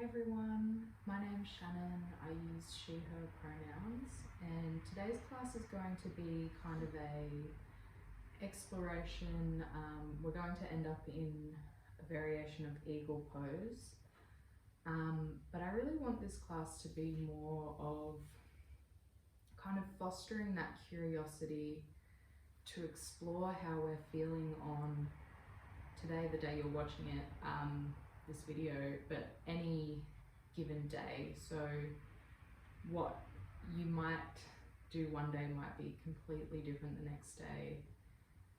everyone, my name's Shannon. I use she, her pronouns, and today's class is going to be kind of a exploration. We're going to end up in a variation of eagle pose, but I really want this class to be more of kind of fostering that curiosity to explore how we're feeling on today, the day you're watching it, this video, but any given day. So what you might do one day might be completely different the next day,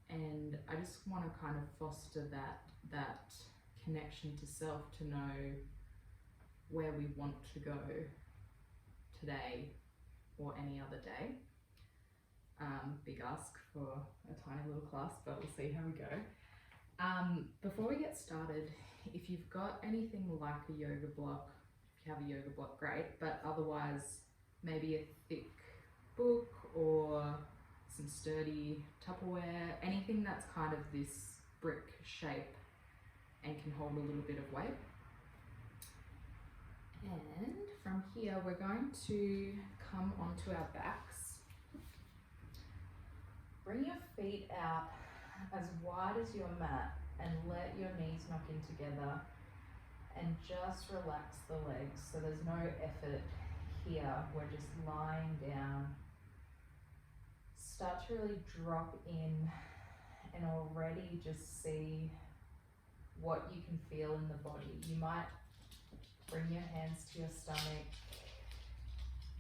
and I just want to kind of foster that connection to self, to know where we want to go today or any other day. Big ask for a tiny little class, but we'll see how we go. Before we get started, if you've got anything like a yoga block, if you have a yoga block, great, but otherwise maybe a thick book or some sturdy Tupperware, anything that's kind of this brick shape and can hold a little bit of weight. And from here we're going to come onto our backs. Bring your feet out as wide as your mat and let your knees knock in together, and just relax the legs. So there's no effort here, we're just lying down. Start to really drop in and already just see what you can feel in the body. You might bring your hands to your stomach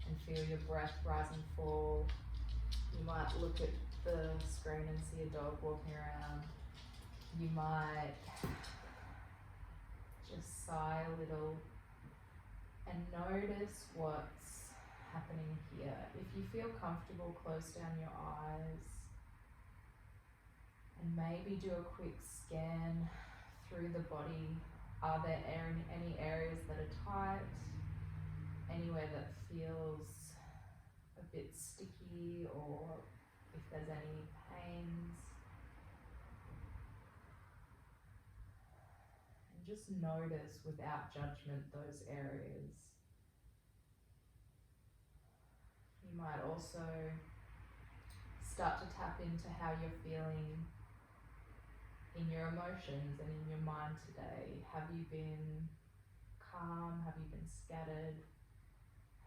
and feel your breath rise and fall. You might look at the screen and see a dog walking around. You might just sigh a little and notice what's happening here. If you feel comfortable, close down your eyes and maybe do a quick scan through the body. Are there any areas that are tight? Anywhere that feels a bit sticky, or if there's any pains? And just notice without judgment those areas. You might also start to tap into how you're feeling in your emotions and in your mind today. Have you been calm? Have you been scattered?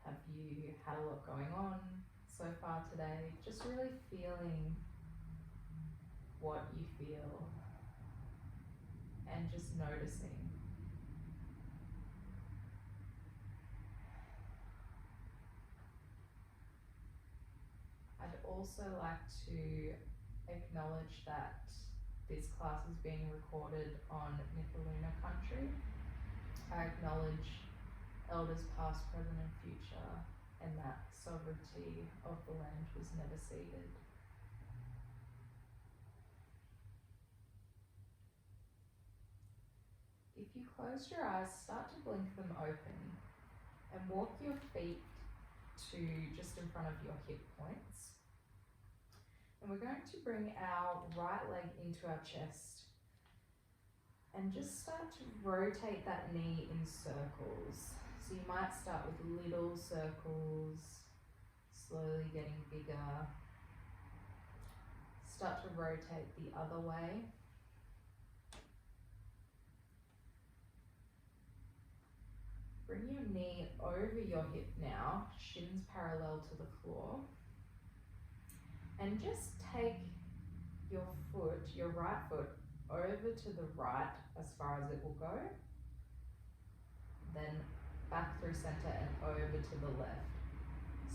Have you had a lot going on so far today? Just really feeling what you feel and just noticing. I'd also like to acknowledge that this class is being recorded on Nipaluna country. I acknowledge elders past, present and future, and that sovereignty of the land was never ceded. If you close your eyes, start to blink them open and walk your feet to just in front of your hip points. And we're going to bring our right leg into our chest and just start to rotate that knee in circles. So you might start with little circles, slowly getting bigger. Start to rotate the other way. Bring your knee over your hip now, shins parallel to the floor. And just take your foot, your right foot, over to the right as far as it will go. Then back through center and over to the left.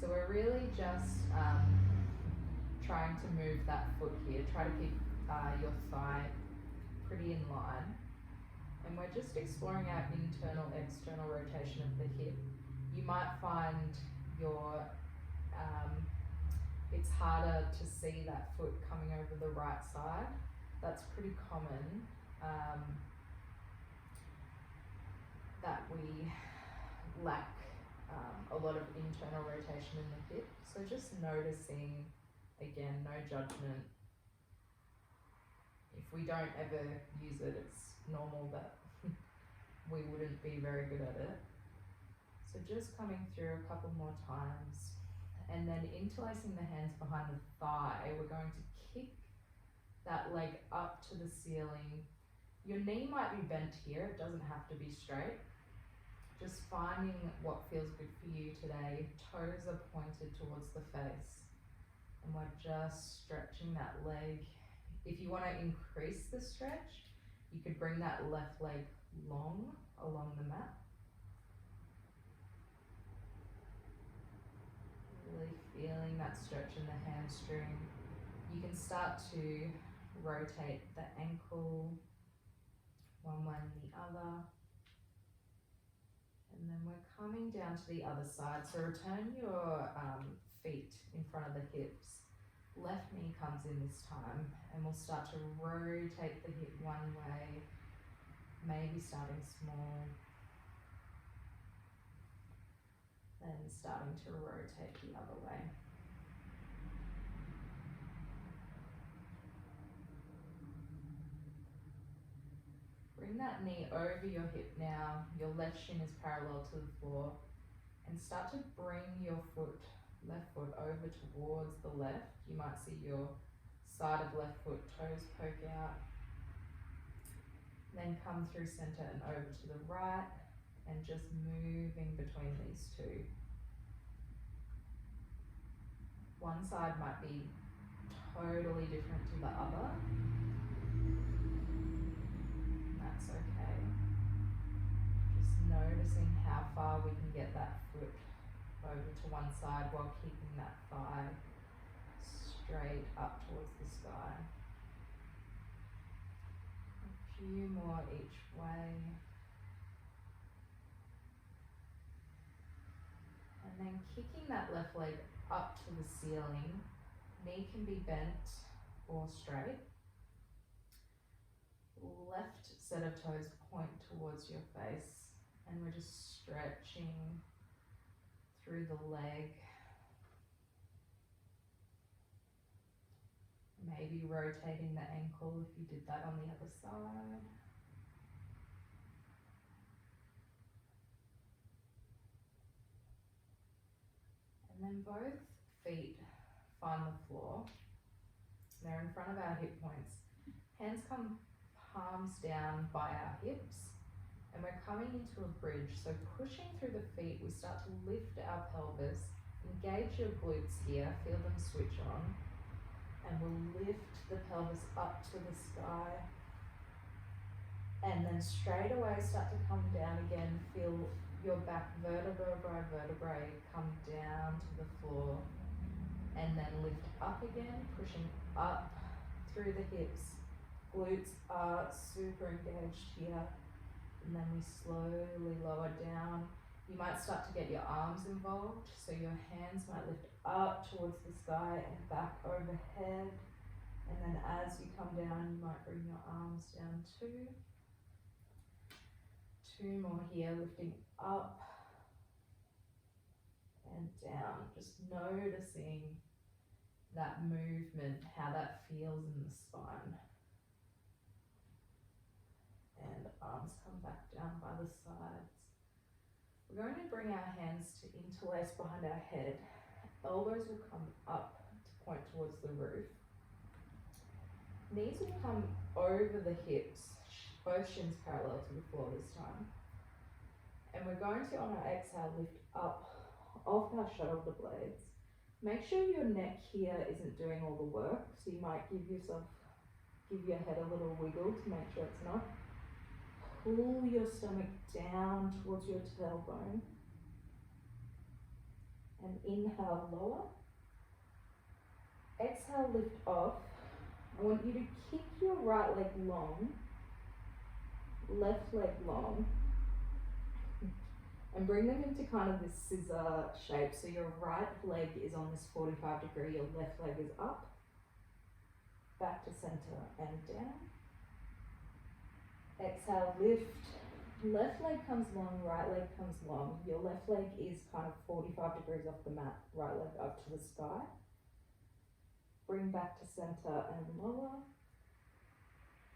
So we're really just trying to move that foot here. Try to keep your thigh pretty in line. And we're just exploring our internal, external rotation of the hip. You might find it's harder to see that foot coming over the right side. That's pretty common, that we lack a lot of internal rotation in the hip. So just noticing, again, no judgment. If we don't ever use it, it's normal that we wouldn't be very good at it. So just coming through a couple more times. And then interlacing the hands behind the thigh, we're going to kick that leg up to the ceiling. Your knee might be bent here, it doesn't have to be straight. Just finding what feels good for you today. Toes are pointed towards the face. And we're just stretching that leg. If you want to increase the stretch, you could bring that left leg long along the mat. Really feeling that stretch in the hamstring. You can start to rotate the ankle one way and the other. And then we're coming down to the other side. So return your feet in front of the hips. Left knee comes in this time, and we'll start to rotate the hip one way, maybe starting small, then starting to rotate the other way. Bring that knee over your hip now. Your left shin is parallel to the floor, and start to bring your left foot over towards the left. You might see your side of left foot, toes poke out. Then come through center and over to the right, and just moving between these two. One side might be totally different to the other. That's okay. Just noticing how far we can get that foot over to one side while keeping that thigh straight up towards the sky. A few more each way. And then kicking that left leg up to the ceiling. Knee can be bent or straight. Left set of toes point towards your face, and we're just stretching through the leg. Maybe rotating the ankle if you did that on the other side. And then both feet find the floor. They're in front of our hip points. Hands come palms down by our hips. And we're coming into a bridge, so pushing through the feet, we start to lift our pelvis, engage your glutes here, feel them switch on, and we'll lift the pelvis up to the sky, and then straight away start to come down again, feel your back vertebra by vertebrae come down to the floor, and then lift up again, pushing up through the hips. Glutes are super engaged here. And then we slowly lower down. You might start to get your arms involved, so your hands might lift up towards the sky and back overhead. And then as you come down, you might bring your arms down too. Two more here, lifting up and down. Just noticing that movement, how that feels in the spine. And arms come back down by the sides. We're going to bring our hands to interlace behind our head. Elbows will come up to point towards the roof. Knees will come over the hips, both shins parallel to the floor this time. And we're going to, on our exhale, lift up off our shoulder blades. Make sure your neck here isn't doing all the work, so you might give your head a little wiggle to make sure it's not. Pull your stomach down towards your tailbone, and inhale, lower. Exhale, lift off. I want you to kick your right leg long, left leg long, and bring them into kind of this scissor shape. So your right leg is on this 45 degree, your left leg is up, back to center and down. Exhale, lift, left leg comes long, right leg comes long. Your left leg is kind of 45 degrees off the mat, right leg up to the sky. Bring back to center and lower.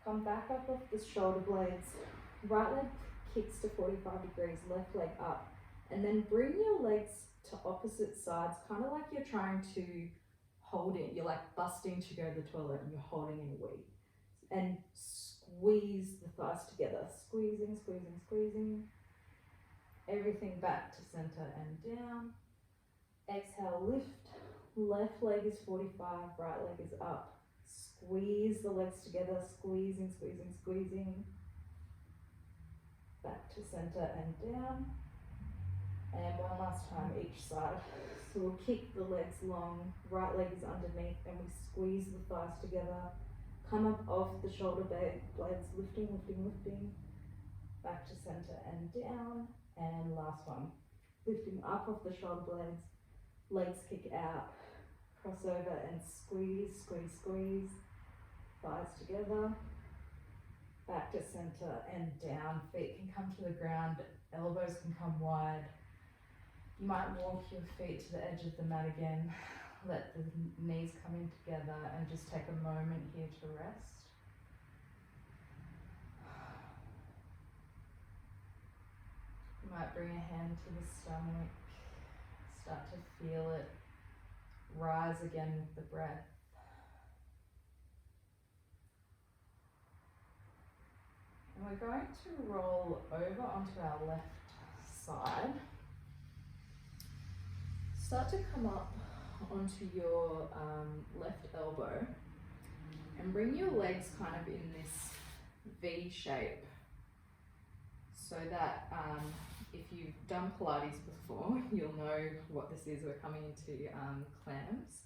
Come back up off the shoulder blades. Right leg kicks to 45 degrees, left leg up. And then bring your legs to opposite sides, kind of like you're trying to hold it. You're like busting to go to the toilet and you're holding in a wee. And squeeze the thighs together. Squeezing, squeezing, squeezing. Everything back to center and down. Exhale, lift. Left leg is 45, right leg is up. Squeeze the legs together, squeezing, squeezing, squeezing. Back to center and down. And one last time each side. So we'll kick the legs long, right leg is underneath, and we squeeze the thighs together. Come up off the shoulder blades, lifting, lifting, lifting. Back to center and down. And last one. Lifting up off the shoulder blades, legs kick out, cross over and squeeze, squeeze, squeeze. Thighs together. Back to center and down. Feet can come to the ground, elbows can come wide. You might walk your feet to the edge of the mat again. Let the knees come in together and just take a moment here to rest. You might bring a hand to the stomach. Start to feel it rise again with the breath. And we're going to roll over onto our left side. Start to come up onto your left elbow and bring your legs kind of in this V shape so that if you've done Pilates before, you'll know what this is. We're coming into clams.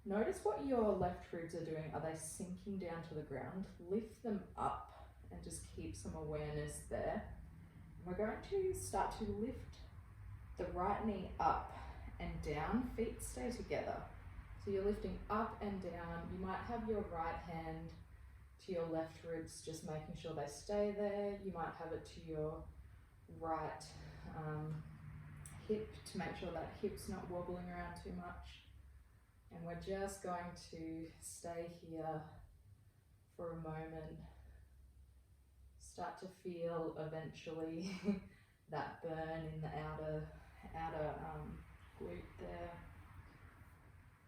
Notice what your left ribs are doing. Are they sinking down to the ground? Lift them up and just keep some awareness there. We're going to start to lift the right knee up and down, feet stay together. So you're lifting up and down. You might have your right hand to your left ribs, just making sure they stay there. You might have it to your right hip to make sure that hip's not wobbling around too much. And we're just going to stay here for a moment. Start to feel eventually that burn in the outer glute there,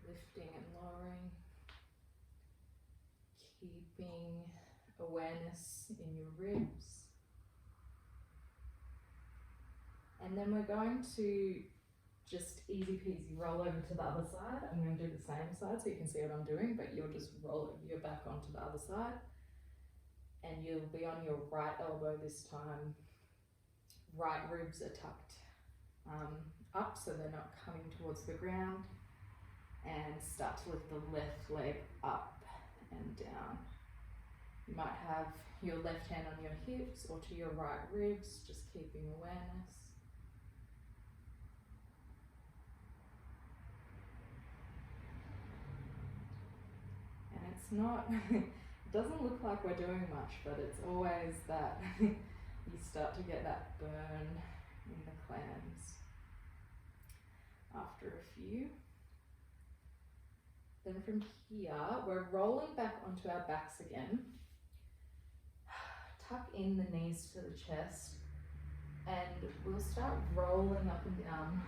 lifting and lowering, keeping awareness in your ribs. And then we're going to just easy peasy roll over to the other side. I'm going to do the same side so you can see what I'm doing, but you'll just roll your back onto the other side and you'll be on your right elbow this time. Right ribs are tucked up so they're not coming towards the ground, and start to lift the left leg up and down. You might have your left hand on your hips or to your right ribs, just keeping awareness. And it's not, it doesn't look like we're doing much, but it's always that you start to get that burn in the clams after a few. Then from here, we're rolling back onto our backs again. Tuck in the knees to the chest, and we'll start rolling up and down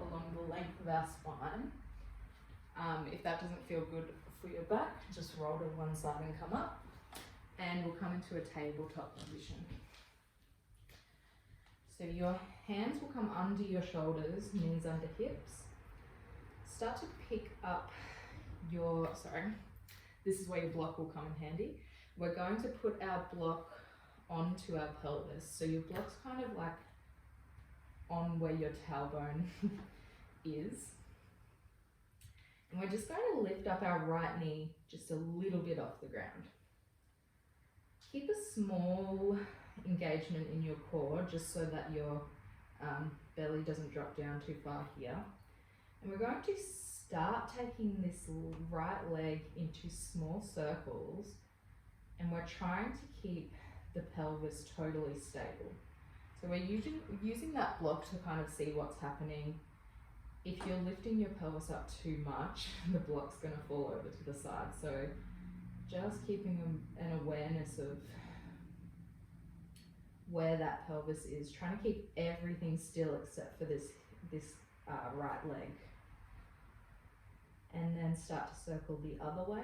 along the length of our spine. If that doesn't feel good for your back, just roll to one side and come up, and we'll come into a tabletop position. So your hands will come under your shoulders, knees under hips. Start to pick up this is where your block will come in handy. We're going to put our block onto our pelvis. So your block's kind of like on where your tailbone is. And we're just going to lift up our right knee just a little bit off the ground. Keep a small engagement in your core just so that your belly doesn't drop down too far here. And we're going to start taking this right leg into small circles, and we're trying to keep the pelvis totally stable. So we're using that block to kind of see what's happening. If you're lifting your pelvis up too much, the block's going to fall over to the side. So just keeping an awareness of where that pelvis is, trying to keep everything still except for this right leg. And then start to circle the other way.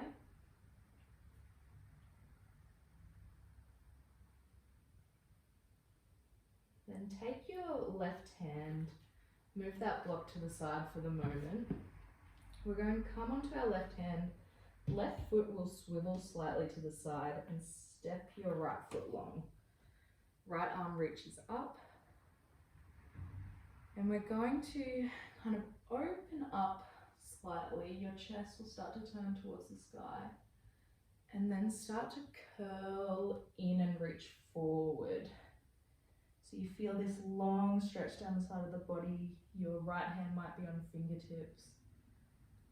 Then take your left hand, move that block to the side for the moment. We're going to come onto our left hand, left foot will swivel slightly to the side and step your right foot long. Right arm reaches up. And we're going to kind of open up slightly. Your chest will start to turn towards the sky. And then start to curl in and reach forward. So you feel this long stretch down the side of the body. Your right hand might be on fingertips.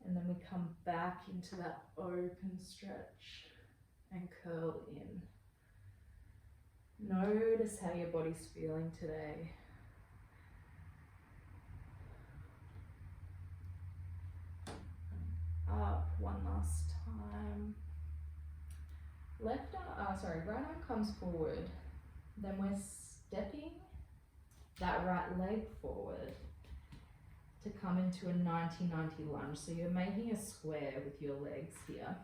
And then we come back into that open stretch and curl in. Notice how your body's feeling today. Up one last time. Right arm comes forward. Then we're stepping that right leg forward to come into a 90-90 lunge. So you're making a square with your legs here.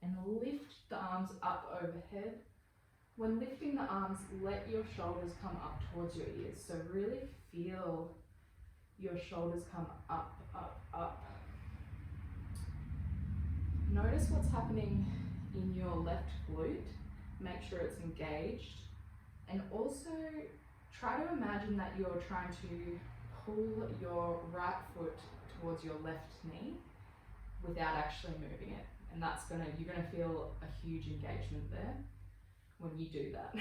And lift the arms up overhead. When lifting the arms, let your shoulders come up towards your ears. So really feel your shoulders come up, up, up. Notice what's happening in your left glute. Make sure it's engaged. And also try to imagine that you're trying to pull your right foot towards your left knee without actually moving it. And you're gonna feel a huge engagement there when you do that.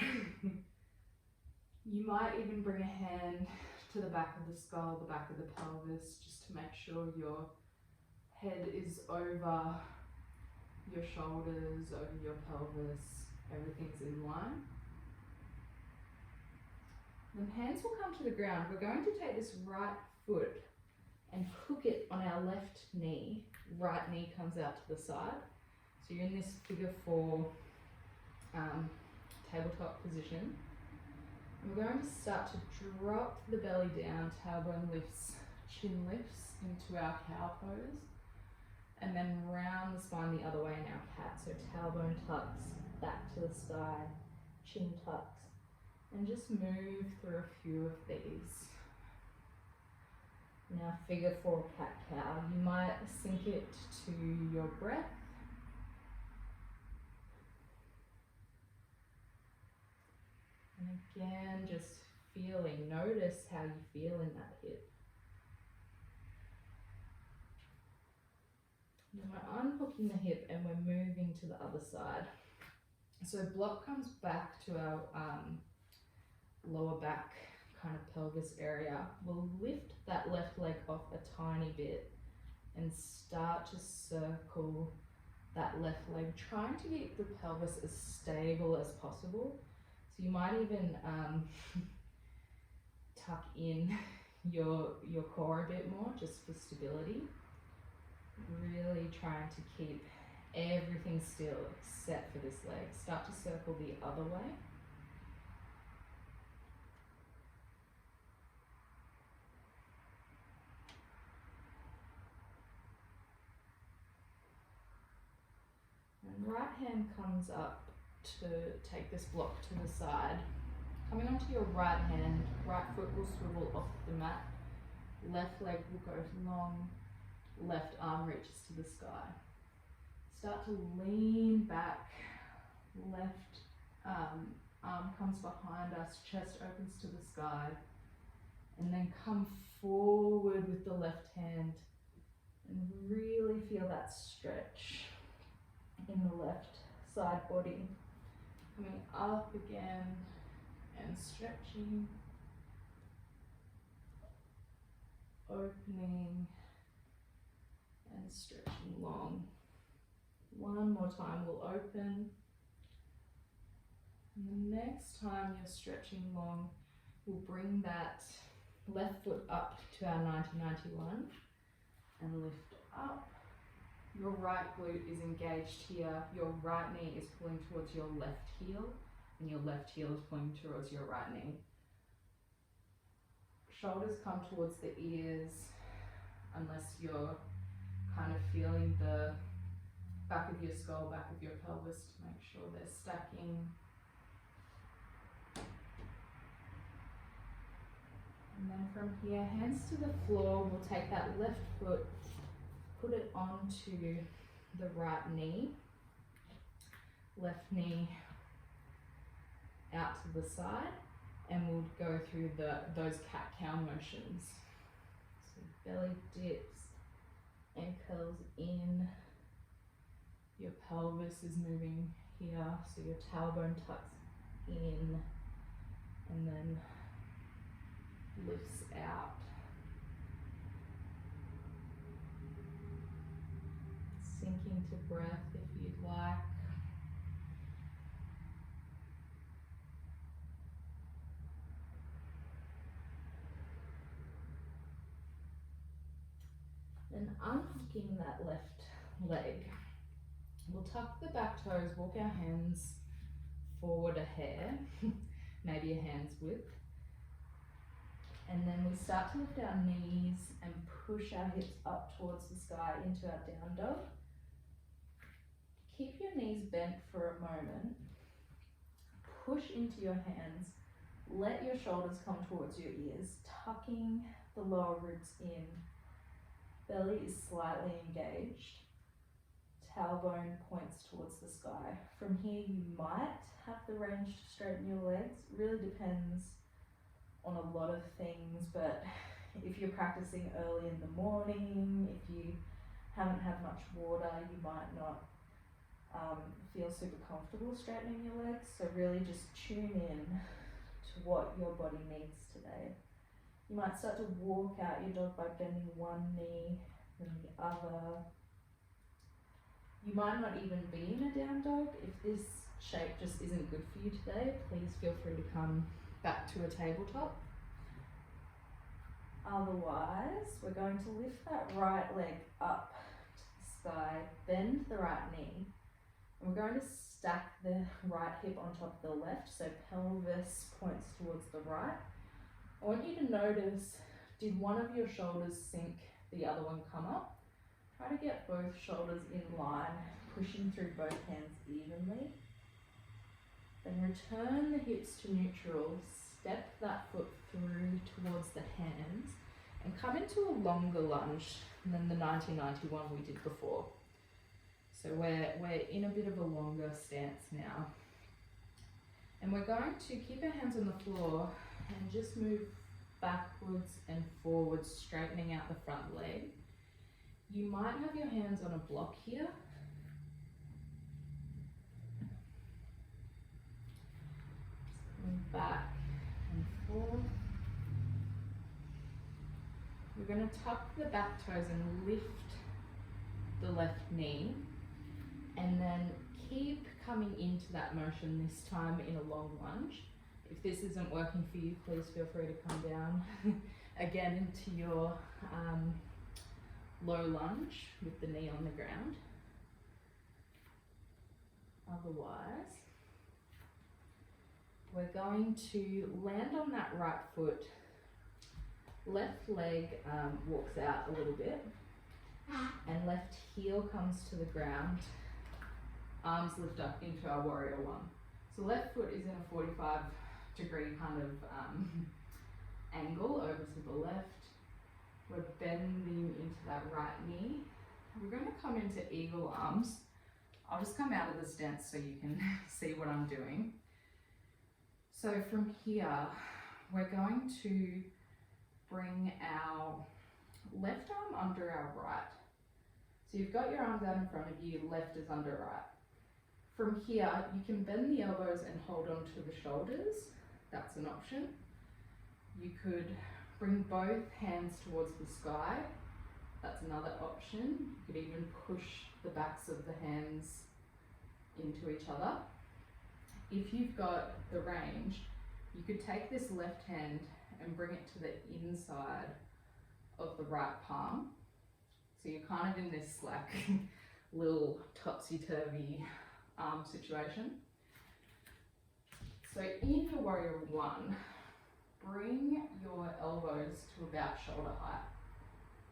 You might even bring a hand to the back of the skull, the back of the pelvis, just to make sure your head is over your shoulders, over your pelvis, everything's in line. Then hands will come to the ground. We're going to take this right foot and hook it on our left knee. Right knee comes out to the side. So you're in this figure 4 tabletop position. And we're going to start to drop the belly down, tailbone lifts, chin lifts into our cow pose. And then round the spine the other way in our cat. So tailbone tucks, back to the sky, chin tucks. And just move through a few of these. Now figure 4 cat-cow. You might sync it to your breath. And again, just feeling, notice how you feel in that hip. Then we're unhooking the hip and we're moving to the other side. So block comes back to our lower back kind of pelvis area. We'll lift that left leg off a tiny bit and start to circle that left leg, trying to keep the pelvis as stable as possible. So you might even tuck in your core a bit more just for stability. Really trying to keep everything still except for this leg. Start to circle the other way. And right hand comes up to take this block to the side. Coming onto your right hand, right foot will swivel off the mat. Left leg will go long. Left arm reaches to the sky. Start to lean back. Left arm comes behind us, chest opens to the sky. And then come forward with the left hand and really feel that stretch in the left side body. Coming up again and stretching, opening and stretching long. One more time, we'll open. And the next time you're stretching long, we'll bring that left foot up to our 90-90 lunge and lift up. Your right glute is engaged here. Your right knee is pulling towards your left heel. and your left heel is pointing towards your right knee. Shoulders come towards the ears unless you're kind of feeling the back of your skull, back of your pelvis to make sure they're stacking. And then from here, hands to the floor, we'll take that left foot, put it onto the right knee, left knee out to the side, and we'll go through those cat-cow motions. So belly dips and curls in, your pelvis is moving here, so your tailbone tucks in and then lifts out. Sinking to breath if you'd like. Then unhooking that left leg. We'll tuck the back toes, walk our hands forward a hair, maybe a hand's width. And then we start to lift our knees and push our hips up towards the sky into our down dog. Keep your knees bent for a moment. Push into your hands. Let your shoulders come towards your ears, tucking the lower ribs in. Belly is slightly engaged. Tailbone points towards the sky. From here you might have the range to straighten your legs. It really depends on a lot of things, but if you're practicing early in the morning, if you haven't had much water, you might not feel super comfortable straightening your legs. So really just tune in to what your body needs today. You might start to walk out your dog by bending one knee, then the other. You might not even be in a down dog. If this shape just isn't good for you today, please feel free to come back to a tabletop. Otherwise, we're going to lift that right leg up to the sky, bend the right knee, and we're going to stack the right hip on top of the left, so pelvis points towards the right. I want you to notice, did one of your shoulders sink, the other one come up? Try to get both shoulders in line, pushing through both hands evenly. Then return the hips to neutral, step that foot through towards the hands, and come into a longer lunge than the 1991 we did before. So we're in a bit of a longer stance now. And we're going to keep our hands on the floor and just move backwards and forwards, straightening out the front leg. You might have your hands on a block here. Move back and forth. We're going to tuck the back toes and lift the left knee, and then keep coming into that motion, this time in a long lunge. If this isn't working for you, please feel free to come down again into your low lunge with the knee on the ground. Otherwise, we're going to land on that right foot. Left leg walks out a little bit, and left heel comes to the ground. Arms lift up into our warrior one. So left foot is in a 45-degree kind of angle over to the left. We're bending into that right knee. We're going to come into eagle arms. I'll just come out of the stance so you can see what I'm doing. So from here, we're going to bring our left arm under our right. So you've got your arms out in front of you, left is under right. From here, you can bend the elbows and hold on to the shoulders. That's an option. You could bring both hands towards the sky. That's another option. You could even push the backs of the hands into each other. If you've got the range, you could take this left hand and bring it to the inside of the right palm. So you're kind of in this like little topsy-turvy arm situation. So in your warrior one, bring your elbows to about shoulder height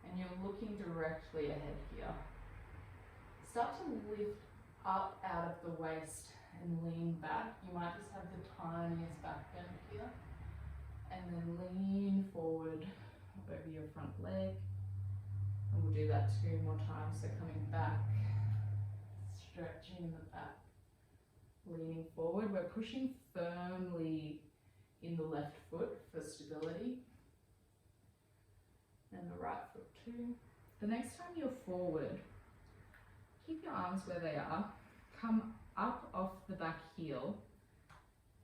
and you're looking directly ahead here. Start to lift up out of the waist and lean back. You might just have the tiniest back bend here. And then lean forward over your front leg. And we'll do that 2 more times. So coming back, stretching the back, leaning forward. We're pushing firmly in the left foot for stability. And the right foot too. The next time you're forward, keep your arms where they are. Come up off the back heel.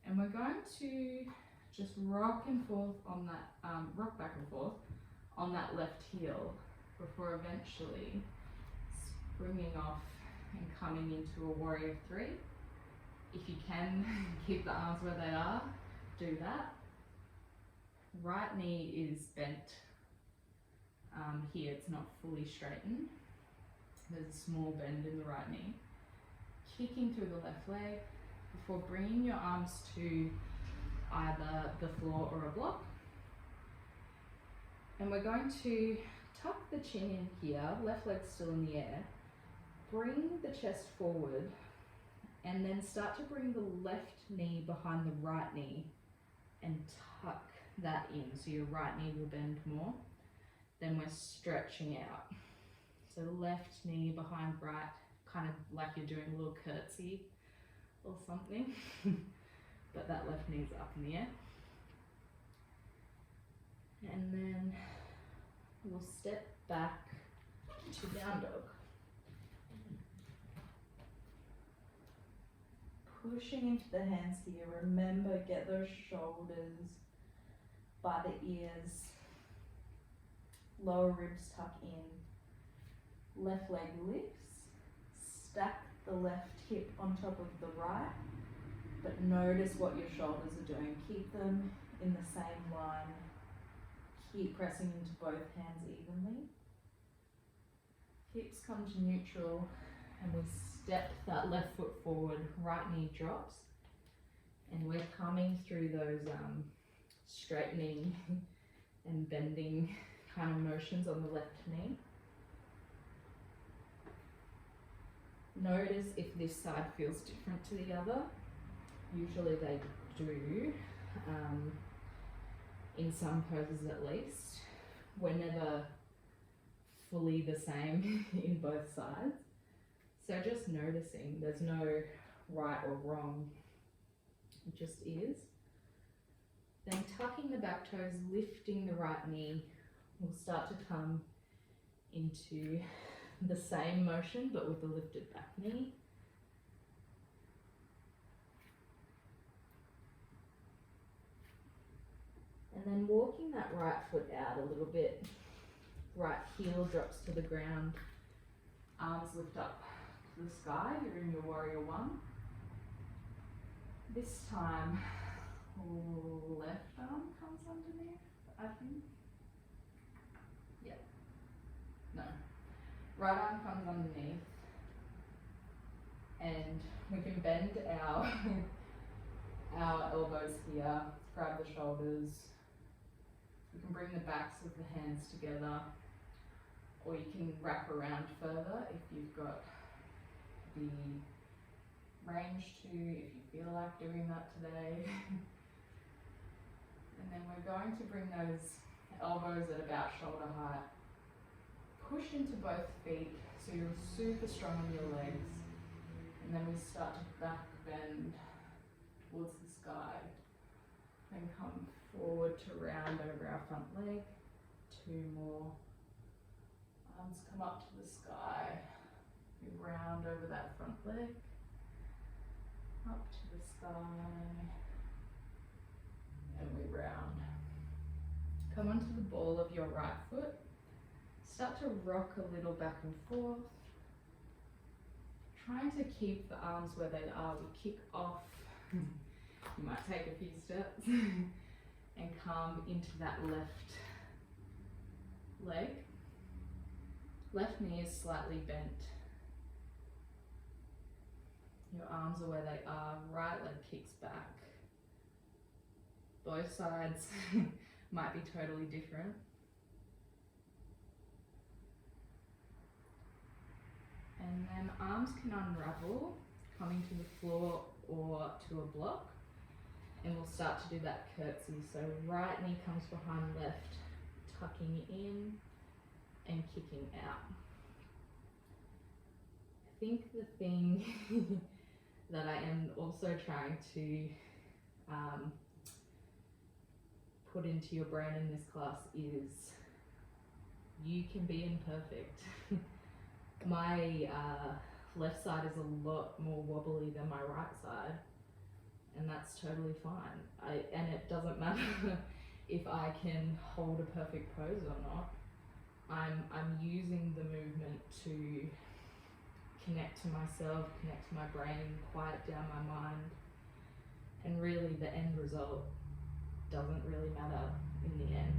And we're going to just rock and forth on that, rock back and forth on that left heel before eventually springing off and coming into a warrior 3. If you can keep the arms where they are, do that. Right knee is bent here, it's not fully straightened. There's a small bend in the right knee. Kicking through the left leg before bringing your arms to either the floor or a block. And we're going to tuck the chin in here, left leg still in the air. Bring the chest forward and then start to bring the left knee behind the right knee and tuck that in. So your right knee will bend more. Then we're stretching out. So left knee behind right, kind of like you're doing a little curtsy or something. But that left knee's up in the air. And then we'll step back to down dog. Pushing into the hands here. Remember, get those shoulders by the ears. Lower ribs tuck in. Left leg lifts. Stack the left hip on top of the right. But notice what your shoulders are doing. Keep them in the same line. Keep pressing into both hands evenly. Hips come to neutral and we step that left foot forward, right knee drops. And we're coming through those straightening and bending kind of motions on the left knee. Notice if this side feels different to the other. Usually they do, in some poses at least. We're never fully the same in both sides. So just noticing, there's no right or wrong, it just is. Then tucking the back toes, lifting the right knee, we'll start to come into the same motion but with the lifted back knee. And then walking that right foot out a little bit. Right heel drops to the ground. Arms lift up to the sky. You're in your warrior one. This time, left arm comes underneath, I think. Yeah. No. Right arm comes underneath. And we can bend our elbows here. Grab the shoulders. You can bring the backs of the hands together, or you can wrap around further if you've got the range to, if you feel like doing that today. And then we're going to bring those elbows at about shoulder height. Push into both feet so you're super strong on your legs. And then we start to back bend towards the sky. And come forward to round over our front leg. 2 more. Arms come up to the sky. We round over that front leg. Up to the sky. And we round. Come onto the ball of your right foot. Start to rock a little back and forth. Trying to keep the arms where they are. We kick off. You might take a few steps and come into that left leg. Left knee is slightly bent. Your arms are where they are. Right leg kicks back. both sides might be totally different. And then arms can unravel, coming to the floor or to a block. And we'll start to do that curtsy. So right knee comes behind left, tucking in and kicking out. I think the thing that I am also trying to put into your brain in this class is you can be imperfect. My left side is a lot more wobbly than my right side, and that's totally fine. And it doesn't matter if I can hold a perfect pose or not. I'm using the movement to connect to myself, connect to my brain, quiet down my mind, and really the end result doesn't really matter in the end.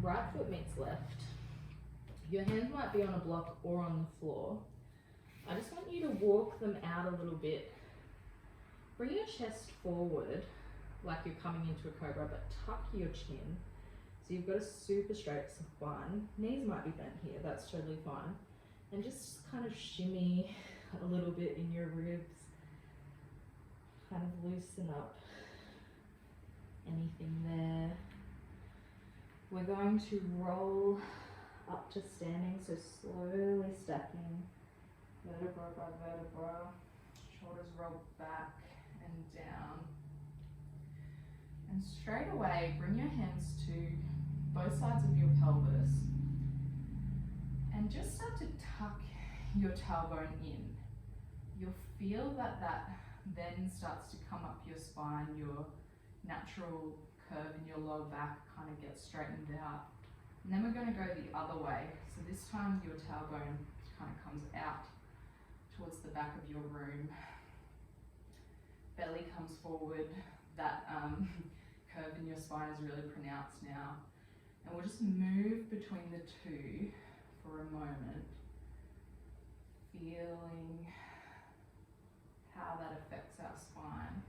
Right foot meets left. Your hands might be on a block or on the floor. I just want you to walk them out a little bit. Bring your chest forward like you're coming into a cobra, but tuck your chin. So you've got a super straight spine. Knees might be bent here, that's totally fine. And just kind of shimmy a little bit in your ribs. Kind of loosen up anything there. We're going to roll up to standing, so slowly stacking vertebra by vertebra. Shoulders roll back and down. And straight away, bring your hands to both sides of your pelvis and just start to tuck your tailbone in. You'll feel that then starts to come up your spine, your natural curve in your lower back kind of gets straightened out. And then we're going to go the other way. So this time your tailbone kind of comes out towards the back of your room. Belly comes forward. That curve in your spine is really pronounced now. And we'll just move between the two for a moment, feeling how that affects our spine.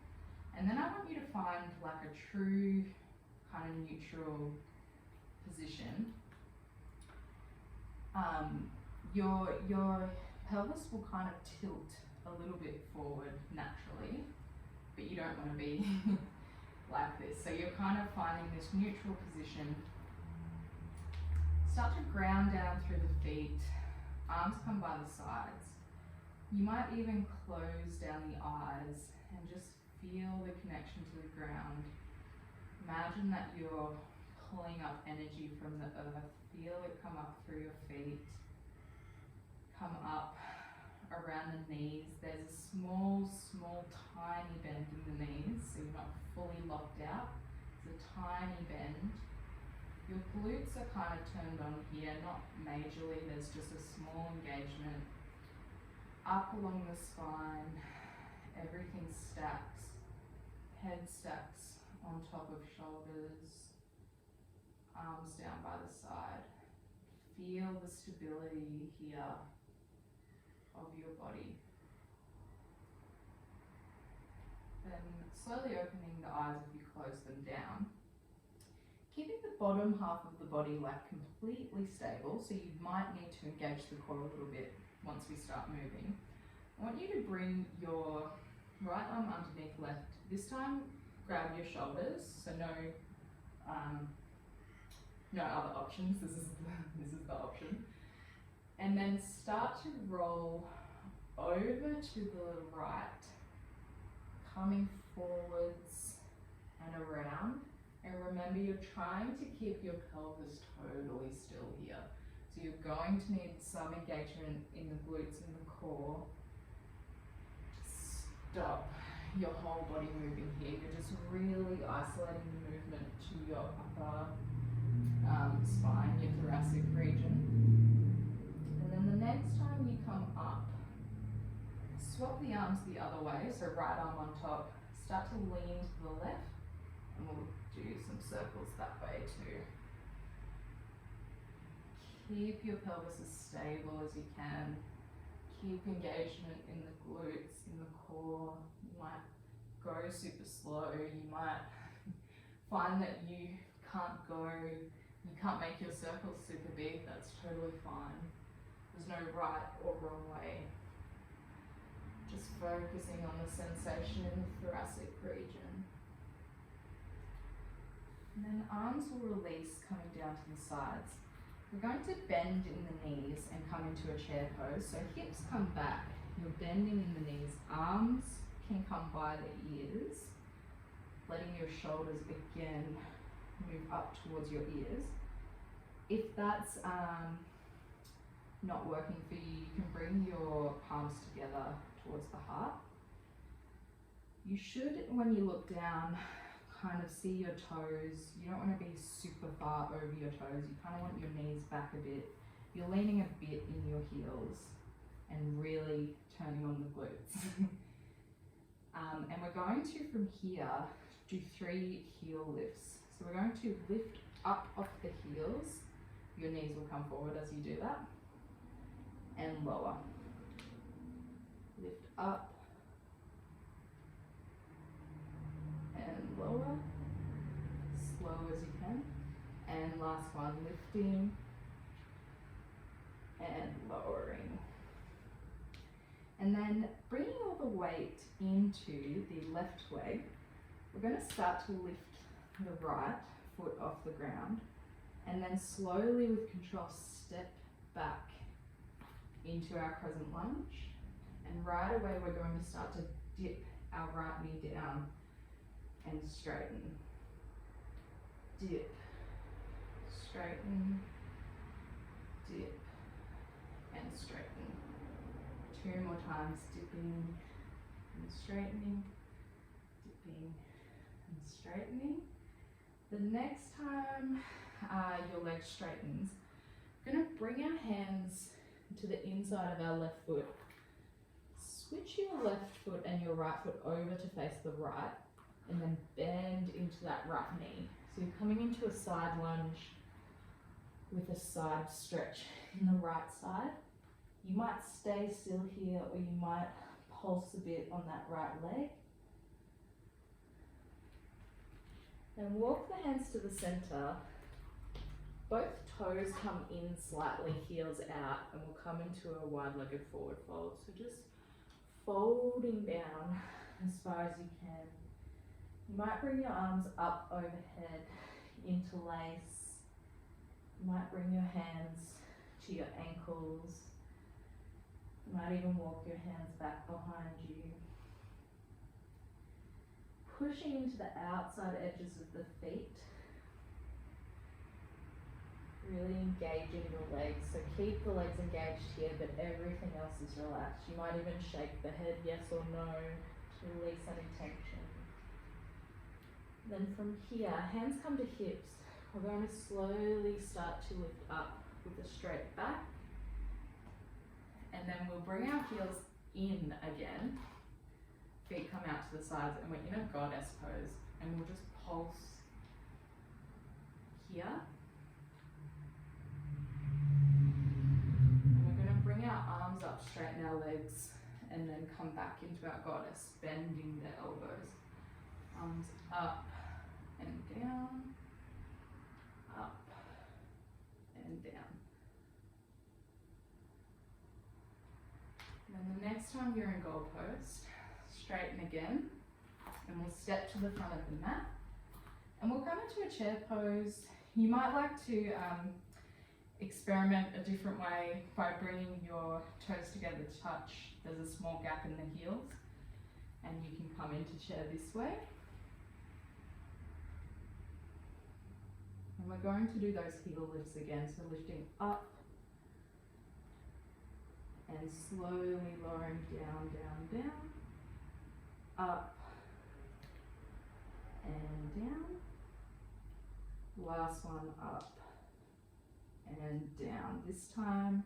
And then I want you to find like a true kind of neutral position. Your pelvis will kind of tilt a little bit forward naturally, but you don't want to be like this. So you're kind of finding this neutral position. Start to ground down through the feet. Arms come by the sides. You might even close down the eyes and just feel the connection to the ground. Imagine that you're pulling up energy from the earth. Feel it come up through your feet, come up around the knees. There's a small, tiny bend in the knees, so you're not fully locked out. It's a tiny bend. Your glutes are kind of turned on here, not majorly, there's just a small engagement. Up along the spine, everything stacks. Head stacks on top of shoulders, arms down by the side. Feel the stability here of your body. Then slowly opening the eyes if you close them down. Keeping the bottom half of the body like completely stable, so you might need to engage the core a little bit once we start moving. I want you to bring your right arm underneath left. This time grab your shoulders, so no other options, this is the option. And then start to roll over to the right, coming forwards and around. And remember, you're trying to keep your pelvis totally still here. So you're going to need some engagement in the glutes and the core. Stop your whole body moving here. You're just really isolating the movement to your upper spine, your thoracic region. And then the next time you come up, swap the arms the other way. So right arm on top, start to lean to the left, and we'll do some circles that way too. Keep your pelvis as stable as you can. Keep engagement in the glutes, in the core. You might go super slow. You might find that you can't make your circles super big. That's totally fine. There's no right or wrong way. Just focusing on the sensation in the thoracic region. And then arms will release, coming down to the sides. We're going to bend in the knees and come into a chair pose. So hips come back, you're bending in the knees. Arms can come by the ears, letting your shoulders again move up towards your ears. If that's not working for you, you can bring your palms together towards the heart. You should, when you look down, kind of see your toes. You don't want to be super far over your toes. You kind of want your knees back a bit. You're leaning a bit in your heels and really turning on the glutes. And we're going to, from here, do 3 heel lifts. So we're going to lift up off the heels. Your knees will come forward as you do that. And lower. Lift up. And lower. Slow as you can. And last one, lifting and lowering. And then bringing all the weight into the left leg, we're going to start to lift the right foot off the ground, and then slowly with control step back into our crescent lunge. And right away we're going to start to dip our right knee down and straighten. Dip, straighten, dip, and straighten. 2 more times, dipping and straightening, dipping and straightening. The next time your leg straightens, we're going to bring our hands to the inside of our left foot. Switch your left foot and your right foot over to face the right, and then bend into that right knee. So you're coming into a side lunge with a side stretch in the right side. You might stay still here, or you might pulse a bit on that right leg. And walk the hands to the center. Both toes come in slightly, heels out, and we'll come into a wide-legged forward fold. So just folding down as far as you can. You might bring your arms up overhead, interlace. You might bring your hands to your ankles. You might even walk your hands back behind you. Pushing into the outside edges of the feet. Really engaging your legs. So keep the legs engaged here, but everything else is relaxed. You might even shake the head yes or no to release any tension. Then from here, hands come to hips. We're going to slowly start to lift up with a straight back. And then we'll bring our heels in again. Feet come out to the sides, and we're in a goddess pose. And we'll just pulse here. And we're going to bring our arms up, straighten our legs, and then come back into our goddess, bending the elbows. Arms up and down, up and down. And then the next time you're in goal pose, straighten again, and we'll step to the front of the mat, and we'll come into a chair pose. You might like to experiment a different way by bringing your toes together to touch. There's a small gap in the heels, and you can come into chair this way. And we're going to do those heel lifts again, so lifting up and slowly lowering down, down, down, up and down. Last one, up and down. This time,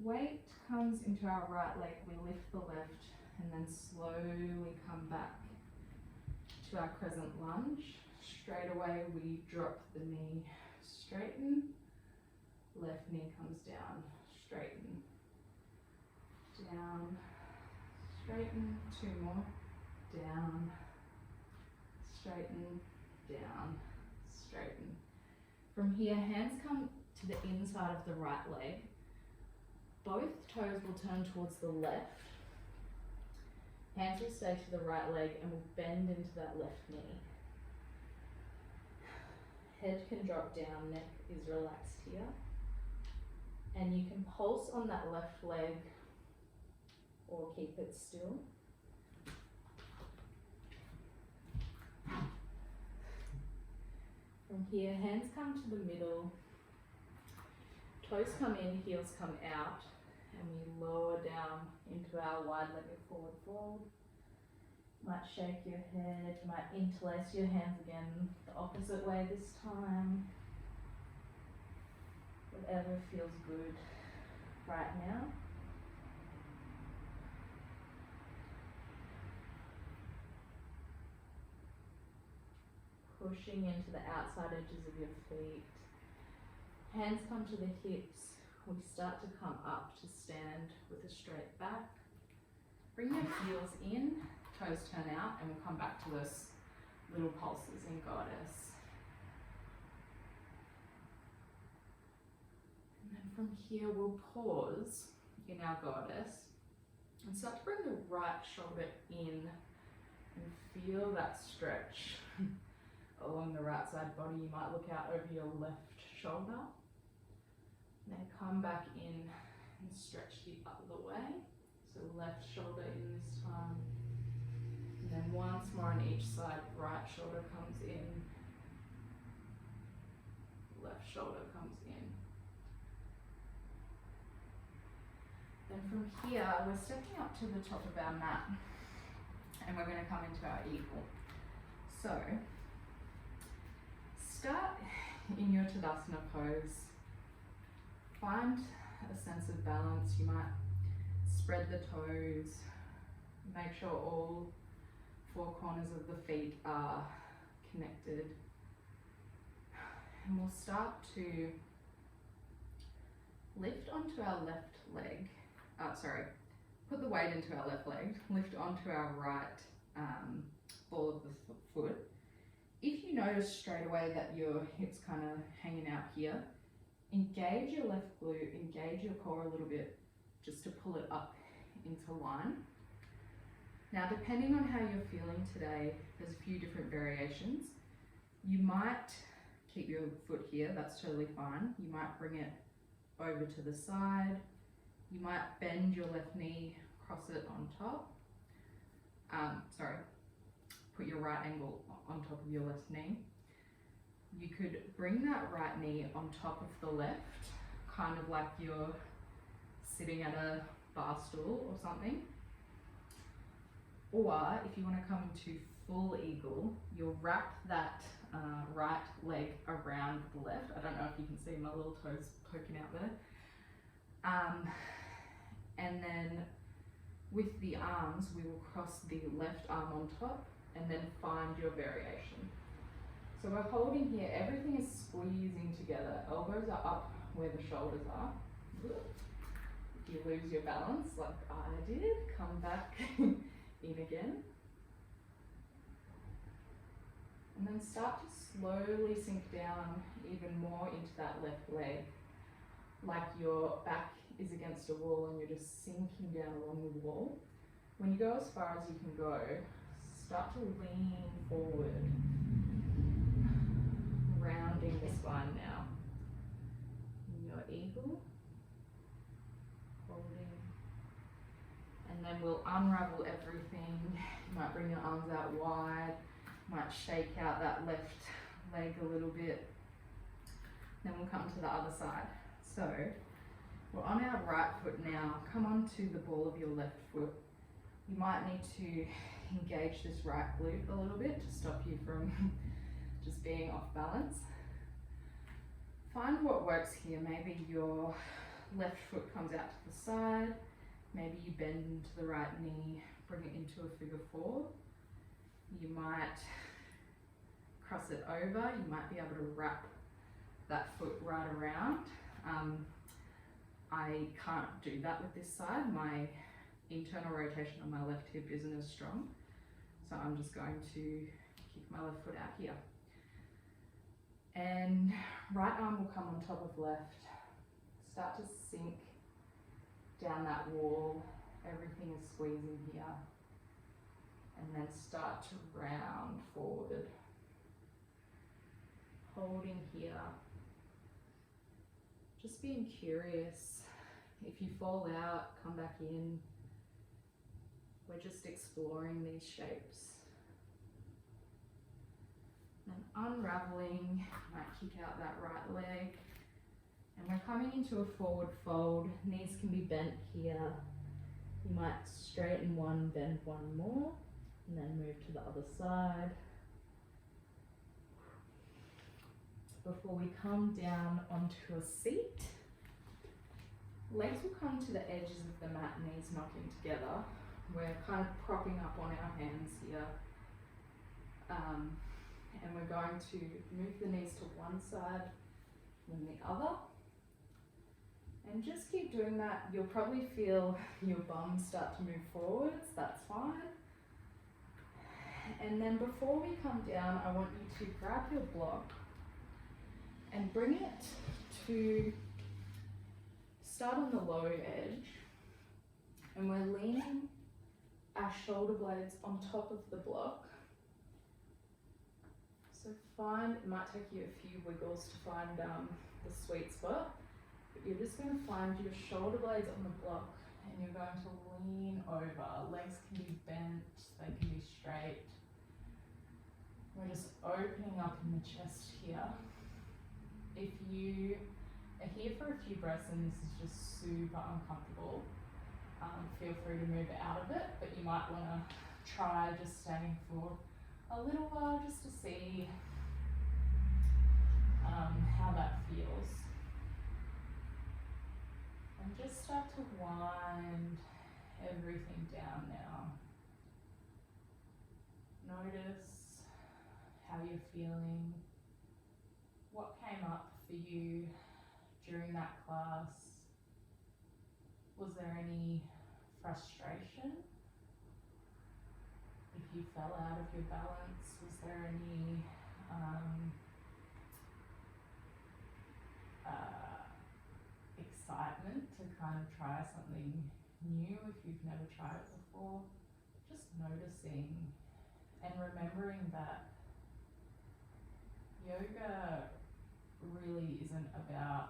weight comes into our right leg, we lift the left, and then slowly come back to our crescent lunge. Straight away, we drop the knee, straighten, left knee comes down, straighten, down, straighten, 2 more, down, straighten, down, straighten. From here, hands come to the inside of the right leg. Both toes will turn towards the left. Hands will stay to the right leg and will bend into that left knee. Head can drop down, neck is relaxed here. And you can pulse on that left leg or keep it still. From here, hands come to the middle, toes come in, heels come out, and we lower down into our wide-legged forward fold. Might shake your head, you might interlace your hands again the opposite way this time. Whatever feels good right now. Pushing into the outside edges of your feet. Hands come to the hips. We start to come up to stand with a straight back. Bring your heels in, toes turn out, and we'll come back to those little pulses in Goddess. And then from here we'll pause in our Goddess and start to bring the right shoulder in and feel that stretch along the right side body. You might look out over your left shoulder. And then come back in and stretch the other way. So left shoulder in this time. And then once more on each side, right shoulder comes in. Left shoulder comes in. Then from here, we're stepping up to the top of our mat. And we're going to come into our eagle. So, start in your Tadasana pose. Find a sense of balance. You might spread the toes. Make sure all four corners of the feet are connected. And we'll start to lift onto our left leg. Put the weight into our left leg. Lift onto our right ball of the foot. If you notice straight away that your hips kind of hanging out here, engage your left glute, engage your core a little bit, just to pull it up into line. Now, depending on how you're feeling today, there's a few different variations. You might keep your foot here, that's totally fine. You might bring it over to the side. You might bend your left knee, cross it on top. Put your right ankle on top of your left knee. You could bring that right knee on top of the left, kind of like you're sitting at a bar stool or something. Or if you want to come into full eagle, you'll wrap that right leg around the left. I don't know if you can see my little toes poking out there. And then with the arms, we will cross the left arm on top and then find your variation. So we're holding here, everything is squeezing together. Elbows are up where the shoulders are. If you lose your balance, like I did, come back in again. And then start to slowly sink down even more into that left leg. Like your back is against a wall and you're just sinking down along the wall. When you go as far as you can go, start to lean forward. Rounding the spine now. In your eagle. Holding. And then we'll unravel everything. You might bring your arms out wide. Might shake out that left leg a little bit. Then we'll come to the other side. So, we're on our right foot now. Come onto the ball of your left foot. You might need to engage this right glute a little bit to stop you from just being off balance. Find what works here. Maybe your left foot comes out to the side. Maybe you bend into the right knee, bring it into a figure four. You might cross it over. You might be able to wrap that foot right around. I can't do that with this side. My internal rotation on my left hip isn't as strong. So I'm just going to kick my left foot out here. And right arm will come on top of left. Start to sink down that wall. Everything is squeezing here. And then start to round forward. Holding here. Just being curious. If you fall out, come back in. We're just exploring these shapes. And unraveling, might kick out that right leg. And we're coming into a forward fold. Knees can be bent here. You might straighten one, bend one more, and then move to the other side. Before we come down onto a seat, legs will come to the edges of the mat, knees knocking together. We're kind of propping up on our hands here. And we're going to move the knees to one side and the other. And just keep doing that. You'll probably feel your bum start to move forwards, that's fine. And then before we come down, I want you to grab your block and bring it to start on the low edge. And we're leaning our shoulder blades on top of the block. So it might take you a few wiggles to find the sweet spot, but you're just going to find your shoulder blades on the block and you're going to lean over. Legs can be bent, they can be straight. We're just opening up in the chest here. If you are here for a few breaths and this is just super uncomfortable, feel free to move out of it, but you might want to try just staying for a little while just to see how that feels. And just start to wind everything down now. Notice how you're feeling, what came up for you during that class. Was there any frustration? If you fell out of your balance, was there any excitement to kind of try something new if you've never tried it before? Just noticing and remembering that yoga really isn't about,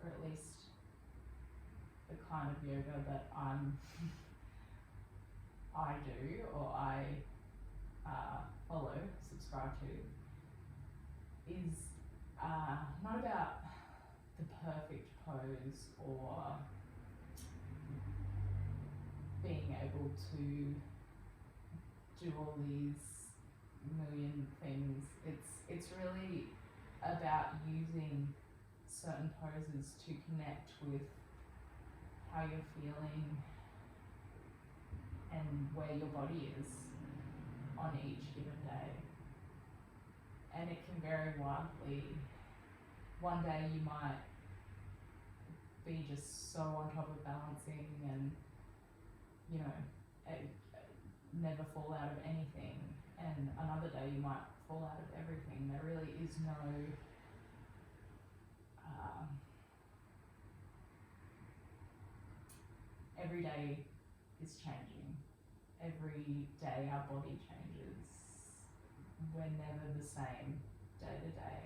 or at least the kind of yoga that I do or I follow, subscribe to, is not about the perfect pose or being able to do all these million things. It's really about using certain poses to connect with how you're feeling and where your body is on each given day. And it can vary wildly. One day you might be just so on top of balancing and, you know, never fall out of anything. And another day you might fall out of everything. There really is no every day is changing. Every day our body changes. We're never the same day to day.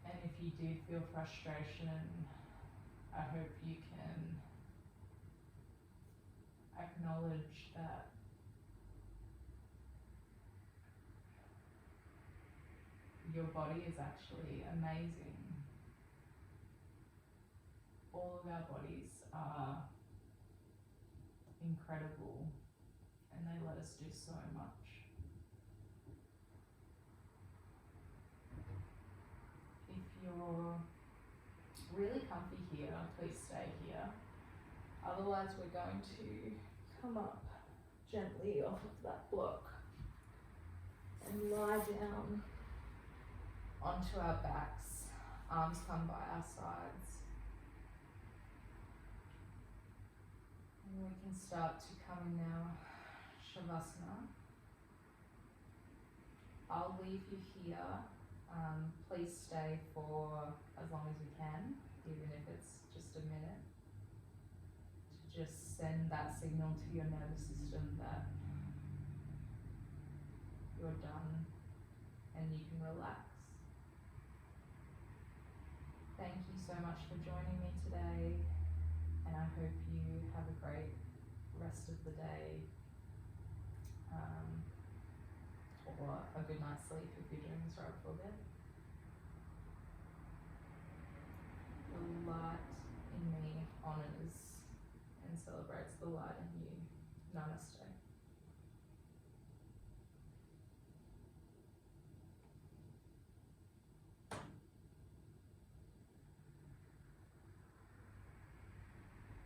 And if you did feel frustration, I hope you can acknowledge that your body is actually amazing. All of our bodies are incredible and they let us do so much. If you're really comfy here, please stay here. Otherwise, we're going to come up gently off of that block and lie down onto our backs, arms come by our sides. And we can start to come in now, Shavasana. I'll leave you here. Please stay for as long as you can, even if it's just a minute, to just send that signal to your nervous system that you're done and you can relax. Thank you so much for joining me today, and I hope you have a great rest of the day, or a good night's sleep if you're doing this right before bed. The light in me honors and celebrates the light in you. Namaste.